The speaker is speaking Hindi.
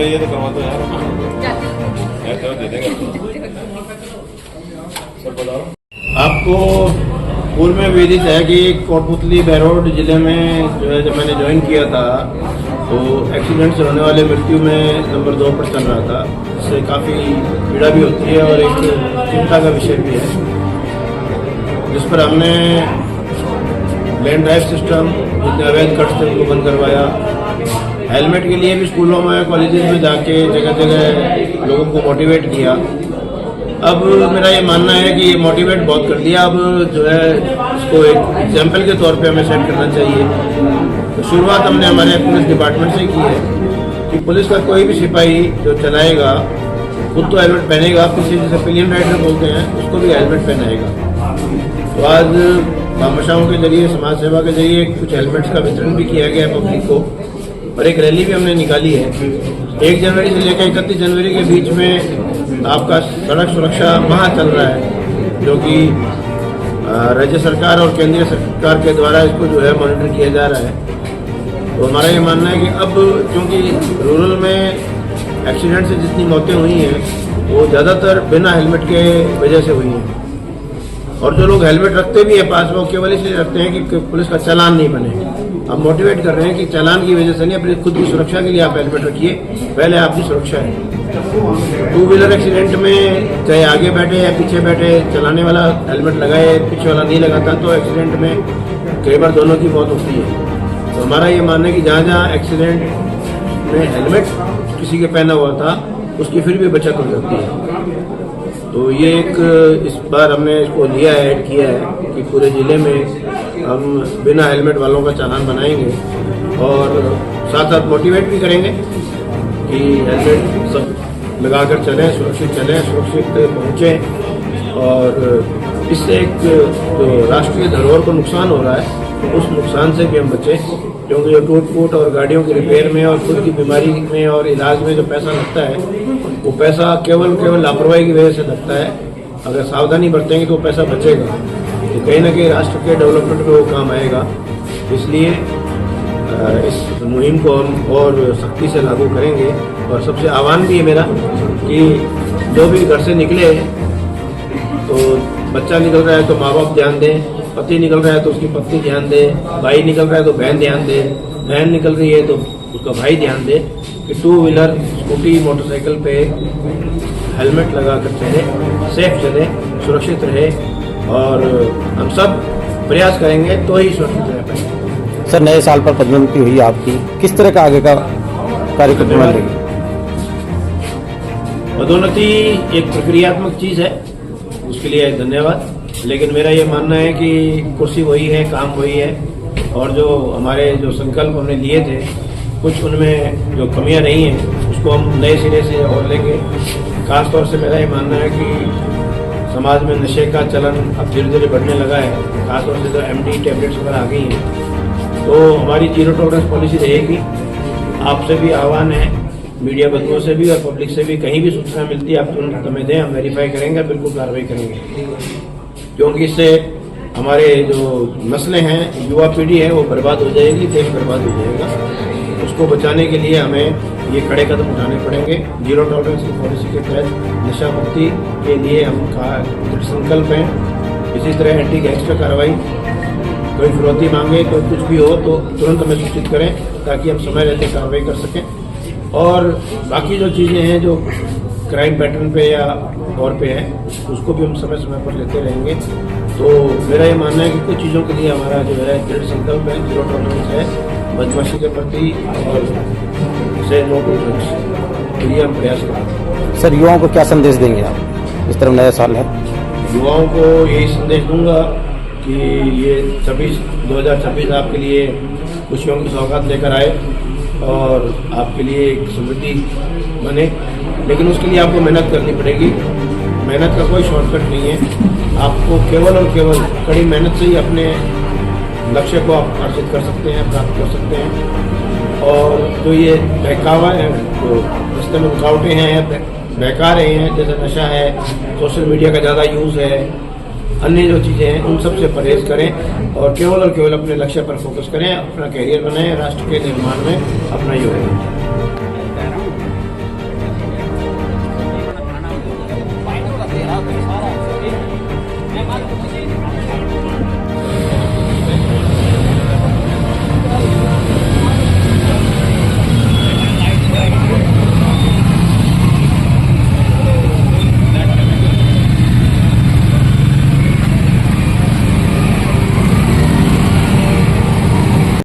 ये तो करवा दो यार, ऐसा दे देगा। सर बताओ। आपको पूर्व में विदित है कि कोटपुतली बहरौड जिले में जो है, जब मैंने ज्वाइन किया था तो एक्सीडेंट से होने वाले मृत्यु में नंबर 2 पर चल रहा था। इससे काफ़ी पीड़ा भी होती है और एक चिंता का विषय भी है, जिस पर हमने लैंड ड्राइव सिस्टम, जितने अवैध कट थे उनको बंद करवाया। हेलमेट के लिए भी स्कूलों में, कॉलेजेस में जाके जगह जगह लोगों को मोटिवेट किया। अब मेरा ये मानना है कि ये मोटिवेट बहुत कर दिया, अब जो है इसको एक एग्जाम्पल के तौर पे हमें सेट करना चाहिए। तो शुरुआत हमने हमारे पुलिस डिपार्टमेंट से की है कि पुलिस का कोई भी सिपाही जो चलाएगा खुद तो हेलमेट पहनेगा, किसी जैसे पिलियन राइडर बोलते हैं उसको भी हेलमेट पहनाएगा। तो आज भामाशाहों के जरिए, समाज सेवा के जरिए कुछ हेलमेट्स का वितरण भी किया गया है पब्लिक को, और एक रैली भी हमने निकाली है। 1 जनवरी से लेकर 31 जनवरी के बीच में आपका सड़क सुरक्षा माह चल रहा है, जो कि राज्य सरकार और केंद्रीय सरकार के द्वारा इसको जो है मॉनिटर किया जा रहा है। तो हमारा ये मानना है कि अब क्योंकि रूरल में एक्सीडेंट से जितनी मौतें हुई हैं वो ज़्यादातर बिना हेलमेट के वजह से हुई हैं, और जो लोग हेलमेट रखते भी हैं पास में वो केवल इसलिए रखते हैं कि पुलिस का चालान नहीं बने। हम मोटिवेट कर रहे हैं कि चालान की वजह से नहीं, अपनी खुद की सुरक्षा के लिए आप हेलमेट रखिए, पहले आपकी सुरक्षा है। 2 व्हीलर एक्सीडेंट में चाहे आगे बैठे या पीछे बैठे, चलाने वाला हेलमेट लगाए, पीछे वाला नहीं लगाता, तो एक्सीडेंट में कई बार दोनों की मौत होती है। तो हमारा ये मानना है कि जहाँ जहाँ एक्सीडेंट में हेलमेट किसी के पहना हुआ था उसकी फिर भी बचत हो जाती है। तो ये एक इस बार हमने इसको लिया है, ऐड किया है कि पूरे ज़िले में हम बिना हेलमेट वालों का चालान बनाएंगे और साथ साथ मोटिवेट भी करेंगे कि हेलमेट सब लगाकर चलें, सुरक्षित चलें, सुरक्षित पहुँचें। और इससे एक जो राष्ट्रीय धरोहर को नुकसान हो रहा है उस नुकसान से भी हम बचें, क्योंकि जो टूट फूट और गाड़ियों की रिपेयर में और खुद की बीमारी में और इलाज में जो पैसा लगता है वो पैसा केवल लापरवाही की वजह से लगता है। अगर सावधानी बरतेंगे तो पैसा बचेगा, तो कहीं ना कहीं राष्ट्र के डेवलपमेंट में वो काम आएगा। इसलिए इस मुहिम को हम और सख्ती से लागू करेंगे। और सबसे आह्वान भी है मेरा कि जो भी घर से निकले, तो बच्चा निकल रहा है तो माँ बाप ध्यान दें, पति निकल रहा है तो उसकी पत्नी ध्यान दे, भाई निकल रहा है तो बहन ध्यान दे, बहन निकल रही है तो उसका भाई ध्यान दे कि 2 व्हीलर, स्कूटी, मोटरसाइकिल पे हेलमेट लगा कर चले, सेफ चले, सुरक्षित रहे। और हम सब प्रयास करेंगे तो ही सुरक्षित रह पाएंगे। सर, नए साल पर पदोन्नति हुई आपकी, किस तरह का आगे का कार्यक्रम रहेगी? पदोन्नति एक प्रक्रियात्मक चीज़ है, उसके लिए धन्यवाद। लेकिन मेरा ये मानना है कि कुर्सी वही है, काम वही है, और जो हमारे जो संकल्प हमने लिए थे कुछ उनमें जो कमियां रही हैं उसको हम नए सिरे से और लेंगे। खासतौर से मेरा ये मानना है कि समाज में नशे का चलन अब धीरे धीरे बढ़ने लगा है, खासतौर से जो MD टैबलेट्स वगैरह आ गई हैं, तो हमारी 0 टॉलरेंस पॉलिसी रहेगी। आपसे भी आह्वान है, मीडिया बंधुओं से भी और पब्लिक से भी, कहीं भी सूचना मिलती है आप तुरंत हमें दें, हम वेरीफाई करेंगे, बिल्कुल कार्रवाई करेंगे। क्योंकि इससे हमारे जो नस्लें हैं, युवा पीढ़ी है, वो बर्बाद हो जाएगी, देश बर्बाद हो जाएगा। उसको बचाने के लिए हमें ये कड़े कदम उठाने पड़ेंगे। 0 टॉलरेंस की पॉलिसी के तहत नशा मुक्ति के लिए हम संकल्प हैं। इसी तरह एंटी गैंगस्टर कार्रवाई, कोई फिरौती मांगे, कोई कुछ भी हो तो तुरंत हमें सूचित करें ताकि हम समय रहते कार्रवाई कर सकें। और बाकी जो चीज़ें हैं जो क्राइम पैटर्न पे या और पे है उसको भी हम समय समय पर लेते रहेंगे। तो मेरा ये मानना है कि कुछ चीज़ों के लिए हमारा जो है दृढ़ संकल्प है, 0 टॉलरेंस है बदमाशी के प्रति और से नो टॉलरेंस के लिए हम प्रयास करेंगे। सर, युवाओं को क्या संदेश देंगे आप? इस तरह नया साल है, युवाओं को यही संदेश दूंगा कि ये 2026 आपके लिए खुशियों की सौगात लेकर आए और आपके लिए एक समृद्धि बने। लेकिन उसके लिए आपको मेहनत करनी पड़ेगी। मेहनत का कोई शॉर्टकट नहीं है। आपको केवल और केवल कड़ी मेहनत से ही अपने लक्ष्य को आप अर्जित कर सकते हैं, प्राप्त कर सकते हैं। और जो ये बहकावा है, जो रास्ते में रुकावटें हैं, बहका रहे हैं, जैसे नशा है, सोशल मीडिया का ज़्यादा यूज़ है, अन्य जो चीज़ें हैं, उन सब से परहेज करें और केवल अपने लक्ष्य पर फोकस करें, अपना कैरियर बनाएं, राष्ट्र के निर्माण में अपना योगदान दें।